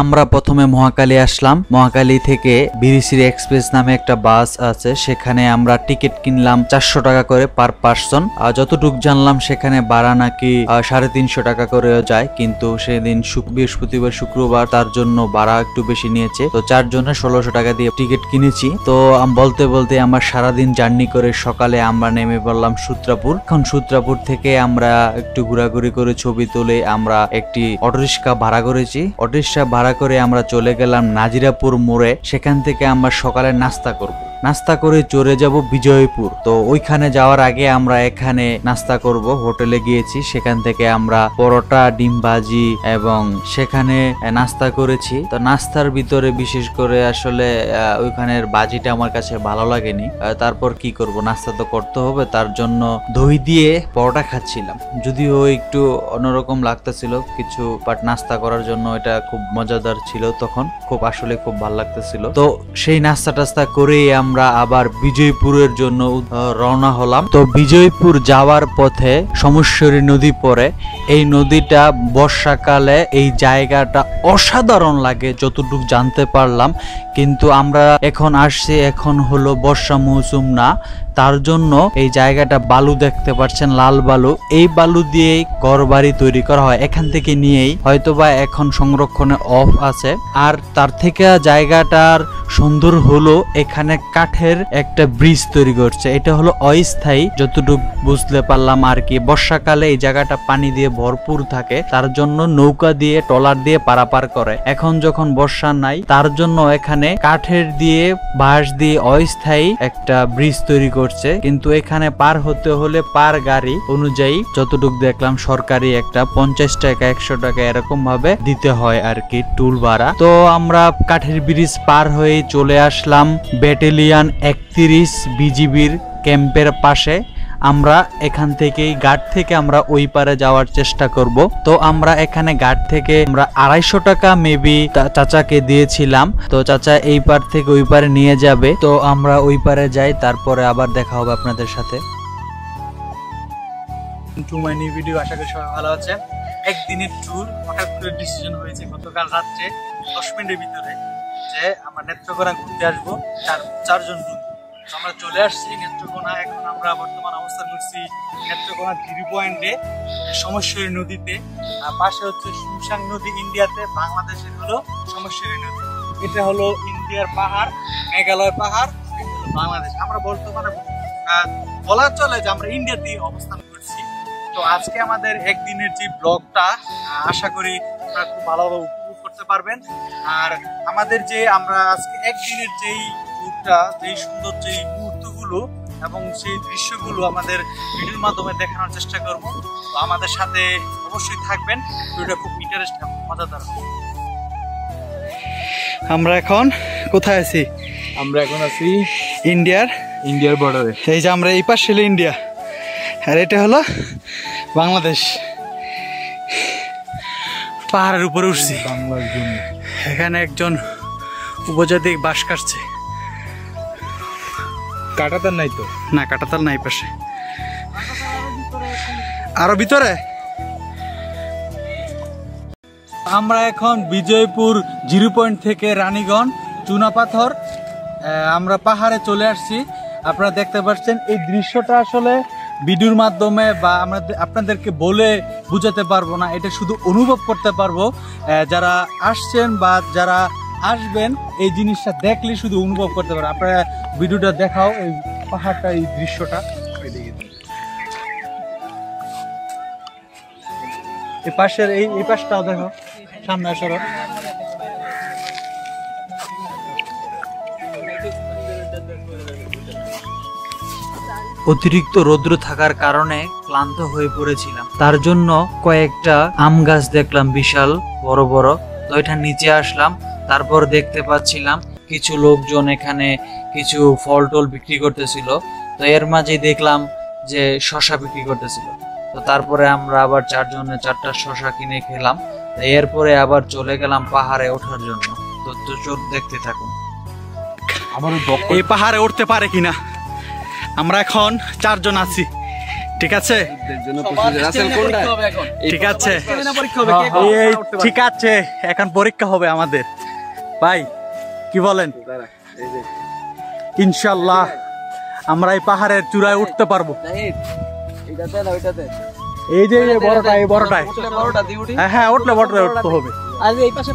আমরা প্রথমে মহাকালী আসলাম। মহাকালী থেকে বিরিশিরি এক্সপ্রেস নামে একটা বাস আছে, সেখানে আমরা টিকিট কিনলাম 400 টাকা করে পার পার্সন। যতটুক জানলাম সেখানে ভাড়া নাকি 350 টাকা করে যায়, কিন্তু সেদিন বৃহস্পতিবার শুক্রবার, তার জন্য ভাড়া একটু বেশি নিয়েছে। তো 4 জনের 1600 টাকা দিয়ে টিকিট কিনেছি। তো বলতে বলতে আমার সারাদিন জার্নি করে সকালে আমরা নেমে পড়লাম সূত্রাপুর। এখন সূত্রাপুর থেকে আমরা একটু ঘোরাঘুরি করে ছবি তুলে আমরা একটি অটোরিক্সা ভাড়া করেছি। অটোরিক্সা ভাড়া করে আমরা চলে গেলাম নাজিরাপুর মোড়ে। সেখান থেকে আমরা সকালে নাস্তা করব। নাস্তা করে চলে যাব বিজয়পুর। তো ওইখানে যাওয়ার আগে আমরা এখানে নাস্তা করব, হোটেলে গিয়েছি। সেখান থেকে আমরা পরোটা, ডিম ভাজি এবং সেখানে নাস্তা করেছি। তো নাস্তার ভিতরে বিশেষ করে আসলে ওইখানের ভাজিটা আমার কাছে ভালো লাগেনি। তারপর কি করব, নাস্তা তো করতে হবে, তার জন্য দই দিয়ে পরোটা খাচ্ছিলাম। যদিও একটু অন্যরকম লাগতেছিল কিছু, বাট নাস্তা করার জন্য এটা খুব মজাদার ছিল। তখন আসলে খুব ভালো লাগতেছিল। তো সেই নাস্তা টাস্তা করেই আমরা আবার বিজয়পুরের জন্য রওনা হলাম। তো বিজয়পুর যাওয়ার পথে সমস্বরী নদী পড়ে। এই নদীটা বর্ষাকালে এই জায়গাটা অসাধারণ লাগে যতটুকু জানতে পারলাম। কিন্তু আমরা এখন আসছি, এখন হলো বর্ষা মৌসুম না, তার জন্য এই জায়গাটা বালু দেখতে পাচ্ছেন, লাল বালু। এই বালু দিয়েই ঘরবাড়ি তৈরি করা হয়, এখান থেকে নিয়েই, হয়তোবা এখন সংরক্ষণে অফ আছে। আর তার থেকে জায়গাটার সুন্দর হলো এখানে কাঠের একটা ব্রিজ তৈরি করছে। এটা হলো অস্থায়ী, যতটুকু বুঝতে পারলাম আর কি। বর্ষাকালে এই জায়গাটা পানি দিয়ে ভরপুর থাকে, তার জন্য নৌকা দিয়ে, ট্রলার দিয়ে পারাপার করে। এখন যখন বর্ষা নাই, তার জন্য এখানে কাঠের দিয়ে, বাঁশ দিয়ে অস্থায়ী একটা ব্রিজ তৈরি করছে। কিন্তু এখানে পার হতে হলে পার গাড়ি অনুযায়ী যতটুকু দেখলাম সরকারি একটা 50 টাকা 100 টাকা এরকম ভাবে দিতে হয় আর কি, টুল ভাড়া। তো আমরা কাঠের ব্রিজ পার হয়ে চলে আসলাম ব্যাটালিয়ন 31 বিজিবির ক্যাম্পের পাশে। আমরা এখান থেকেই ঘাট থেকে আমরা ওই পারে যাওয়ার চেষ্টা করব। তো আমরা এখানে ঘাট থেকে আমরা 250 টাকা মেবি চাচাকে দিয়েছিলাম। তো চাচা এই পার থেকে ওই পারে নিয়ে যাবে। তো আমরা ওই পারে যাই, তারপরে আবার দেখা হবে আপনাদের সাথে। ভিডিও, আশা করি সবাই ভালো আছেন। একদিনের ট্যুর হঠাৎ করে ডিসিশন হয়েছে গতকাল রাত্রে 10 মিনিটের ভিতরে যে আমরা নেত্রকোনা ঘুরতে আসবো 4 জন বন্ধু। আমরা চলে আসছি নেত্রকোনা। এখন আমরা বর্তমান অবস্থান করছি নেত্রকোনা 3 পয়েন্টে সমস্বরী নদীতে। পাশে হচ্ছে শুনশাং নদী ইন্ডিয়াতে, বাংলাদেশের হলো সমস্বরী নদী। এটা হলো ইন্ডিয়ার পাহাড়, মেঘালয় পাহাড়, বাংলাদেশ। আমরা বর্তমানে বলা চলে যে আমরা ইন্ডিয়াতে অবস্থান করছি। তো আজকে আমাদের একদিনের যে ব্লগটা আশা করি আপনারা খুব ভালোভাবে উপভোগ করতে পারবেন। আর আমাদের যে আমরা আজকে একদিনের যেই ট্যুরটা, যেই সুন্দর যেই মুহূর্তগুলো এবং সেই দৃশ্যগুলো আমাদের ভিডিওর মাধ্যমে দেখানোর চেষ্টা করব। তো আমাদের সাথে অবশ্যই থাকবেন, ভিডিওটা খুব ইন্টারেস্টিং এবং মজাদার হবে। আমরা এখন কোথায় আছি? আমরা এখন আছি ইন্ডিয়ার বর্ডারে। এই যে আমরা এই পাশে হলো ইন্ডিয়া, আর এটা হলো বাংলাদেশ। পাহাড়ের উপরে উঠছি বাংলার জন্য। এখানে একজন উপজাতি বাস কাটছে। কাটাতার নাই তো? না, কাটাতার নাই পাশে, আরো ভিতরে। আমরা এখন বিজয়পুর 0 পয়েন্ট থেকে রানীগঞ্জ চুনাপাথর আমরা পাহাড়ে চলে আসছি। আপনারা দেখতে পাচ্ছেন এই দৃশ্যটা আসলে ভিডিওর মাধ্যমে বা আমরা আপনাদেরকে বলে বুঝাতে পারবো না, এটা শুধু অনুভব করতে পারবো। যারা আসছেন বা যারা আসবেন এই জিনিসটা দেখলে শুধু অনুভব করতে পারবেন। আপনারা ভিডিওটা দেখাও, এই পাহাড়টা, এই দৃশ্যটা। এই পাশের এই পাশটাও দেখো, সামনে আসো। অতিরিক্ত রৌদ্র থাকার কারণে ক্লান্ত হয়ে পড়েছিলাম, তার জন্য কয়েকটা আম গাছ দেখলাম বিশাল বড় বড়। তো এটা নিচে আসলাম, তারপর দেখতে পাচ্ছিলাম কিছু লোকজন এখানে কিছু ফল টল বিক্রি করতেছিল। তো এর মাঝে দেখলাম যে শশা বিক্রি করতেছিল। তো তারপরে আমরা আবার 4 জনে 4টা শশা কিনে খেলাম। এরপরে আবার চলে গেলাম পাহাড়ে ওঠার জন্য। তো চোখ দেখতে থাকুন। এই পাহাড়ে উঠতে পারে কিনা। আমরা এখন 4 জন আছি, ঠিক আছে? ঠিক আছে, ঠিক আছে, এখন পরীক্ষা হবে আমাদের। ভাই কি বলেন? ইনশাল্লাহ আমরা এই পাহাড়ের চূড়ায় উঠতে পারবো। এই যে বড়টা, এই বড়টায়, হ্যাঁ উঠলে বড়টায় উঠতে হবে,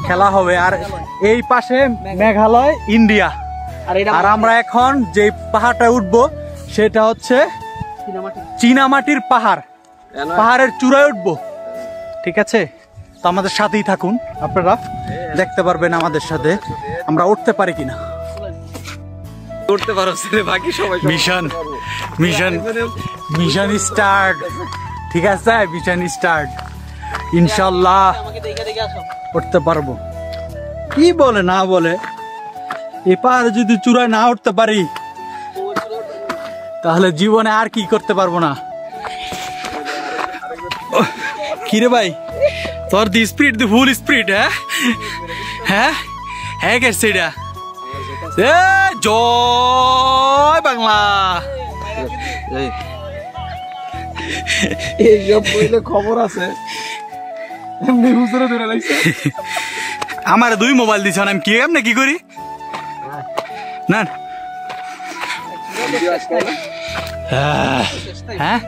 খেলা হবে। আর এই পাশে মেঘালয়, ইন্ডিয়া। আর আমরা এখন যে পাহাড়টায় উঠবো সেটা হচ্ছে চীনামাটির পাহাড়, পাহাড়ের চূড়ায় উঠবো, ঠিক আছে? তো আমাদের সাথেই থাকুন, আপনারা দেখতে পারবেন আমাদের সাথে আমরা উঠতে পারি কিনা। করতে পারো বাকি সবাই মিশন মিশন মিশন স্টার্ট, ঠিক আছে? মিশন স্টার্ট, ইনশাল্লাহ উঠতে পারবো। কি বলে না বলে, এই পাহাড়ে যদি চূড়ায় না উঠতে পারি তাহলে জীবনে আর কি করতে পারবো না। কিরে ভাই, তোর দি স্পিড, দি ফুল স্পিড, হ্যাঁ হ্যাঁ হ্যাঁ গেছে এটা। জয় বাংলা। এইসব বইলে খবর আছে, এমনি হুজুরে ধরে লাগছে। আমার 2 মোবাইল দিছ, আমি কি এমনি কি করি না। হ্যাঁ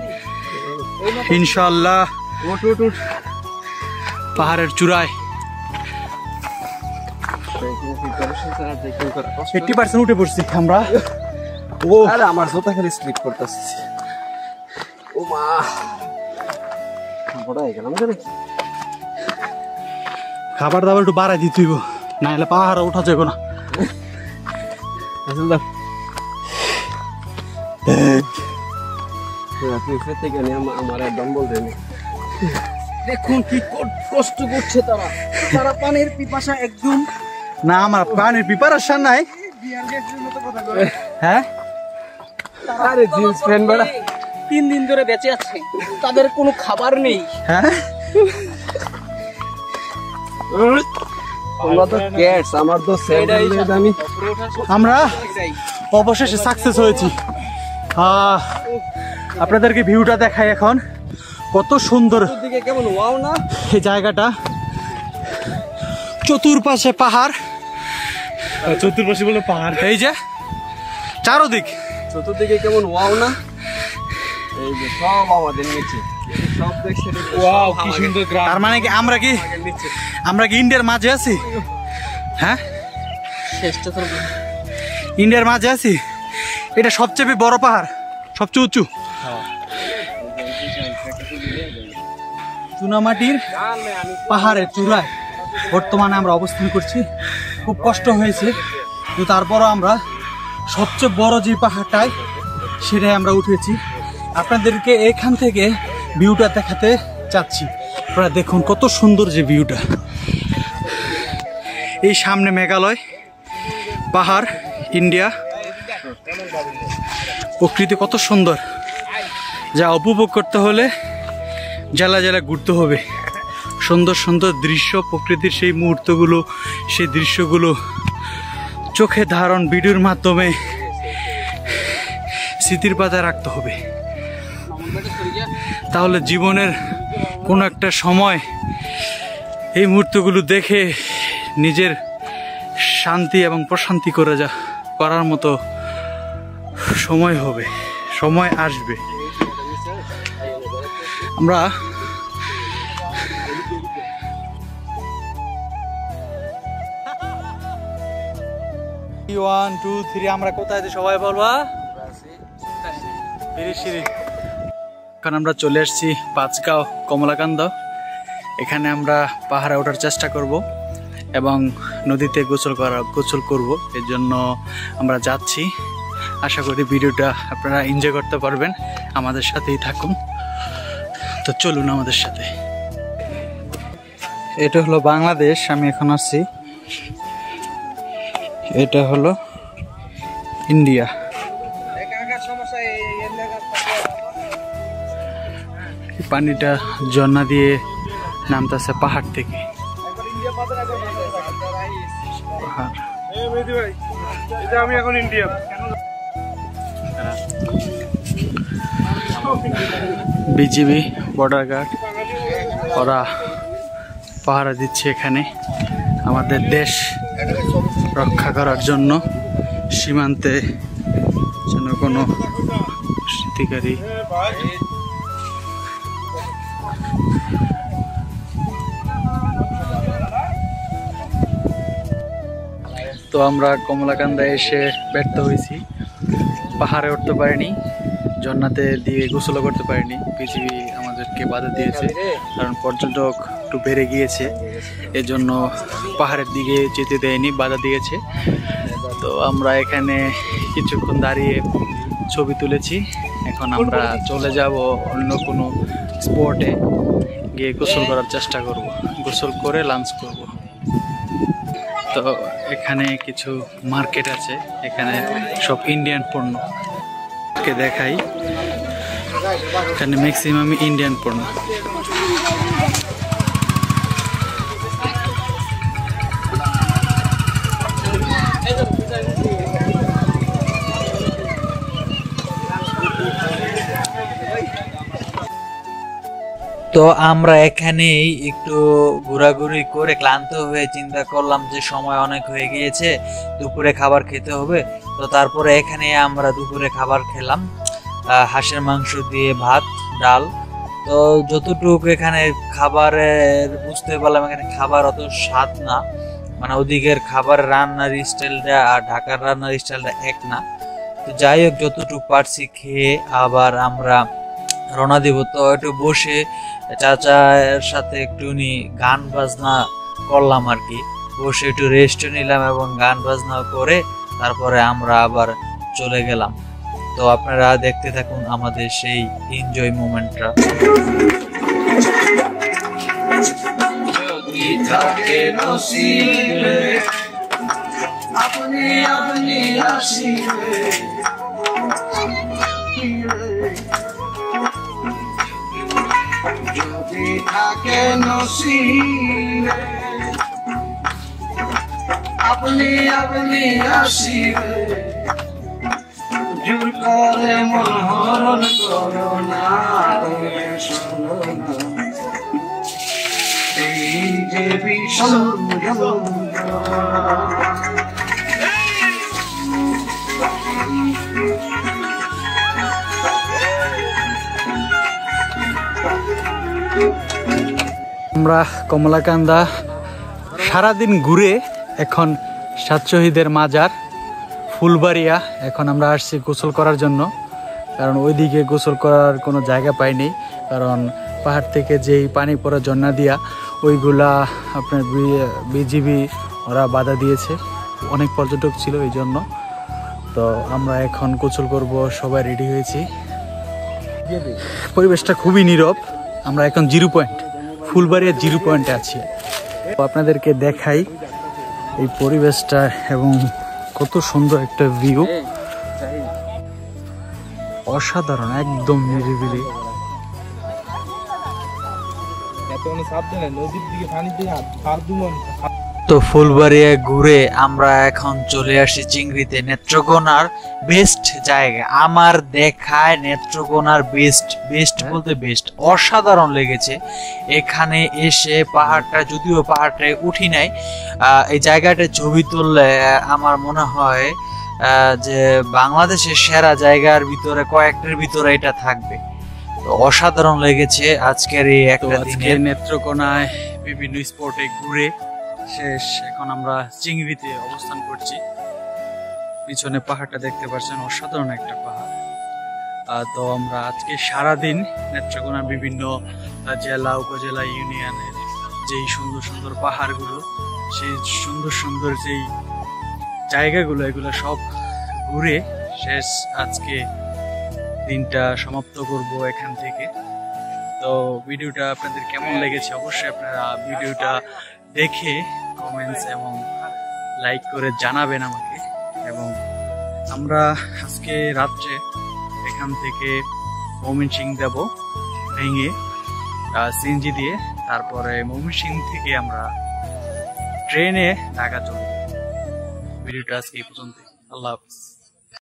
ইনশাল্লাহ পাহাড়ের চূড়ায় 80% উঠে পড়ছি আমরা। ও আরে আমার জুতা খালি স্লিপ করতেছে। ও মা, বড় হয়ে গেলাম কেন? খাবার দাবার একটু বাড়াই দিতে হইব, না হলে পাহাড়ে উঠা যাবে না। আমার একদম বলতেন দেখুন কি কষ্ট করছে তারা, তারা পানির পিপাসা একদম। না আমার পানির প্রিপারেশন নাই। হ্যাঁ আরে জিন্স প্যান্ট বেড়া 3 দিন ধরে বেঁচে আছে, তাদের কোনো খাবার নেই। হ্যাঁ তোমরা তো ক্যাটস, আমার তো স্যান্ডেল আমি। আমরা অবশেষে সাকসেস হয়েছি। আপনাদেরকে ভিউটা দেখাই এখন, কত সুন্দর দিকে কেমন ওয়াও না এই জায়গাটা। চতুর্পাশে পাহাড়, চতুর্পাশে বলে পাহাড়, এই যে চারদিক চতুর্দিকে কেমন ওয়াও না। এই যে সব আমাদের নিচে, সব দেখছে। ওয়াও কি সুন্দর গ্রাম। তার মানে কি আমরা কি ইন্ডিয়ার মাঝে আছি? হ্যাঁ ইন্ডিয়ার মাঝে আছি। এটা সবচেয়ে বড় পাহাড়, সবচেয়ে উঁচু। চুনামাটির পাহাড়ের চূড়ায় বর্তমানে আমরা অবস্থান করছি। খুব কষ্ট হয়েছে, কিন্তু তারপরও আমরা সবচেয়ে বড় যে পাহাড়টায় সেটাই আমরা উঠেছি। আপনাদেরকে এখান থেকে ভিউটা দেখাতে চাচ্ছি। আপনারা দেখুন কত সুন্দর যে ভিউটা। এই সামনে মেঘালয়, পাহাড়, ইন্ডিয়া, প্রকৃতি কত সুন্দর, যা উপভোগ করতে হলে জেলা জেলা ঘুরতে হবে। সুন্দর সুন্দর দৃশ্য, প্রকৃতির সেই মুহূর্তগুলো, সেই দৃশ্যগুলো চোখে ধারণ ভিডিওর মাধ্যমে স্মৃতির পাতায় রাখতে হবে। তাহলে জীবনের কোনো একটা সময় এই মুহূর্তগুলো দেখে নিজের শান্তি এবং প্রশান্তি করার মতো সময় হবে, সময় আসবে। আমরা 1 2 3 আমরা কোথায় আছি সবাই বলবা? এখন আমরা চলে আসছি পাঁচগাঁও কমলাকান্দ। এখানে আমরা পাহাড়ে ওঠার চেষ্টা করব এবং নদীতে গোসল করব। এর জন্য আমরা যাচ্ছি। আশা করি ভিডিওটা আপনারা এনজয় করতে পারবেন, আমাদের সাথেই থাকুন। তো চলুন আমাদের সাথে। এটা হলো বাংলাদেশ, আমি এখন আসছি। এটা হলো ইন্ডিয়া। পানিটা ঝর্ণা দিয়ে নামতেছে পাহাড় থেকে। আমি এখন ইন্ডিয়া বিজিবি বর্ডার গার্ড ওরা পাহারা দিচ্ছে এখানে আমাদের দেশ রক্ষা করার জন্য, সীমান্তে যেন কোনো দুষ্কৃতিকারী তো আমরা কমলাকান্দায় এসে ব্যর্থ হয়েছি, পাহাড়ে উঠতে পারিনি, ঝর্ণাতে দিয়ে গোসলও করতে পারিনি। বিজিবি আমাদেরকে বাধা দিয়েছে কারণ পর্যটক একটু বেড়ে গিয়েছে, এজন্য পাহাড়ের দিকে যেতে দেয়নি, বাধা দিয়েছে। তো আমরা এখানে কিছুক্ষণ দাঁড়িয়ে ছবি তুলেছি, এখন আমরা চলে যাব অন্য কোনো স্পটে গিয়ে গোসল করার চেষ্টা করব, গোসল করে লাঞ্চ করব। তো এখানে কিছু মার্কেট আছে, এখানে সব ইন্ডিয়ান পণ্য দেখাই, এখানে ম্যাক্সিমাম ইন্ডিয়ান পণ্য। তো আমরা এখানেই একটু ঘোরাঘুরি করে ক্লান্ত হয়ে চিন্তা করলাম যে সময় অনেক হয়ে গিয়েছে, দুপুরে খাবার খেতে হবে। তো তারপরে এখানে আমরা দুপুরে খাবার খেলাম, হাঁসের মাংস দিয়ে ভাত ডাল। তো যতটুকু এখানে খাবারের বুঝতে পারলাম এখানে খাবার অত স্বাদ না, মানে ওদিকের খাবার রান্নার স্টাইলটা আর ঢাকার রান্নার স্টাইলটা এক না। তো যাই হোক যতটুকু পারছি খেয়ে আবার আমরা রওনা দিব। তো একটু বসে চাচার সাথে একটুনি গান বাজনা করলাম আর কি, বসে একটু রেস্ট নিলাম এবং গান বাজনা করে তারপরে আমরা আবার চলে গেলাম। তো আপনারা দেখতে থাকুন আমাদের সেই এনজয় মোমেন্টটা। আপনি আপনি আসিবে জোর করে মন হরণ করো না, এই যে ভীষণ আমরা কমলাকান্দা সারাদিন ঘুরে এখন সাত শহীদের মাজার ফুলবাড়িয়া, এখন আমরা আসছি গোসল করার জন্য, কারণ ওইদিকে গোসল করার কোনো জায়গা পাইনি, কারণ পাহাড় থেকে যেই পানি পড়া ঝর্ণা দিয়া ওইগুলা আপনার বিজিবি ওরা বাধা দিয়েছে, অনেক পর্যটক ছিল এই জন্য। তো আমরা এখন গোসল করব, সবাই রেডি হয়েছি। পরিবেশটা খুবই নীরব, আমরা এখন 0 পয়েন্ট ফুলবাড়িয়া 0 পয়েন্টে আছি। তো আপনাদেরকে দেখাই এই পরিবেশটা এবং কত সুন্দর একটা ভিউ, অসাধারণ, একদম নিরিবিলি। তো ফুলবাড়িয়া ঘুরে আমরা এখন চলে আসি চিংড়িতে, নেত্রকোনার বেস্ট জায়গা আমার দেখায়, নেত্রকোনার বেস্ট বলতে বেস্ট, অসাধারণ লেগেছে এখানে এসে। পাহাড়টা যদিও পাহাড়টায় উঠি নাই, এই জায়গাটা ছবি তুললে আমার মনে হয় যে বাংলাদেশের সেরা জায়গার ভিতরে কয়েকটার ভিতরে এটা থাকবে। তো অসাধারণ লেগেছে আজকের এই একটা দিনে নেত্রকোনায় বিভিন্ন স্পটে ঘুরে শেষ। এখন আমরা চিংড়িতে অবস্থান করছি, পিছনে পাহাড়টা দেখতে পাচ্ছেন, অসাধারণ একটা পাহাড়। তো আমরা আজকে সারাদিন নেত্রকোনার বিভিন্ন জেলা উপজেলা ইউনিয়নের যেই সুন্দর সুন্দর পাহাড়গুলো, সেই সুন্দর সুন্দর যেই জায়গাগুলো, এগুলো সব ঘুরে শেষ আজকে দিনটা সমাপ্ত করব এখান থেকে। তো ভিডিওটা আপনাদের কেমন লেগেছে অবশ্যই আপনারা ভিডিওটা দেখে কমেন্টস এবং লাইক করে জানাবেন আমাকে। এবং আমরা আজকে রাত্রে এখান থেকে ময়মনসিংহ যাব ভেঙে। সিএনজি দিয়ে। তারপরে ময়মনসিংহ থেকে আমরা ট্রেনে ঢাকা চলে যাব। ভিডিওটা আজকে এই পর্যন্ত। আল্লাহ হাফিজ।